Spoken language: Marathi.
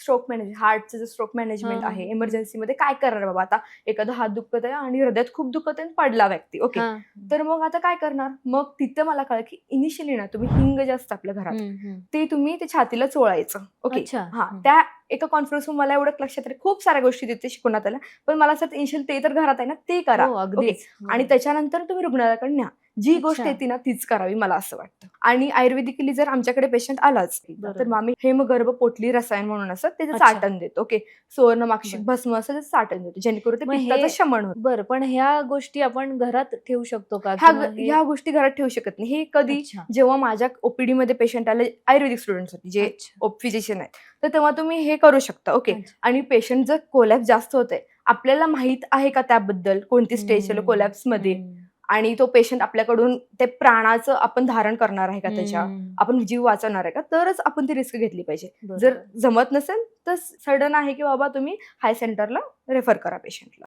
स्ट्रोक मॅनेजमेंट, हार्टचं जे स्ट्रोक मॅनेजमेंट आहे, इमर्जन्सीमध्ये काय करणार बाबा? आता एखादा हात दुखत आहे आणि हृदयात खूप दुखत आहे, पडला व्यक्ती, ओके. तर मग आता काय करणार? मग तिथं मला कळलं की इनिशियली ना तुम्ही हिंग जे असतं आपल्या घरात, ते तुम्ही ते छातीला चोळायचं, ओके. त्या एका कॉन्फरन्स मला एवढं लक्षात आलं, खूप साऱ्या गोष्टी तिथे शिकवण्यात आल्या, पण मला असं इनिशियल ते तर घरात आहे ना, ते करा, ओके. आणि त्याच्यानंतर तुम्ही रुग्णालयाकडे न्या. जी गोष्ट येते ना तीच करावी, मला असं वाटतं. आणि आयुर्वेदिकली जर आमच्याकडे पेशंट आलाच तर मग आम्ही हेमगर्भ पोटली रसायन म्हणून असं त्याचं चाटण देतो, ओके. सुवर्णमाक्षिक भस्म असं चाटण देतो, जेणेकरून ते पित्ताचं शमन होतं. बरं, पण ह्या गोष्टी आपण घरात ठेवू शकतो का? ह्या गोष्टी घरात ठेवू शकत नाही. हे कधी जेव्हा माझ्या ओपीडी मध्ये पेशंट आले, आयुर्वेदिक स्टुडंट्स होते जे फिजिशियन आहेत, तर तेव्हा तुम्ही हे करू शकता, ओके. आणि पेशंट जर कोलॅप्स जास्त होतंय, आपल्याला माहित आहे का त्याबद्दल कोणती स्टेज कोलॅप्स मध्ये, आणि तो पेशंट आपल्याकडून ते प्राणाचं आपण धारण करणार आहे का, त्याच्या आपण जीव वाचवणार आहे का, तरच आपण ती रिस्क घेतली पाहिजे. जर जमत नसेल तर सडन आहे की बाबा तुम्ही हाय सेंटरला रेफर करा पेशंटला.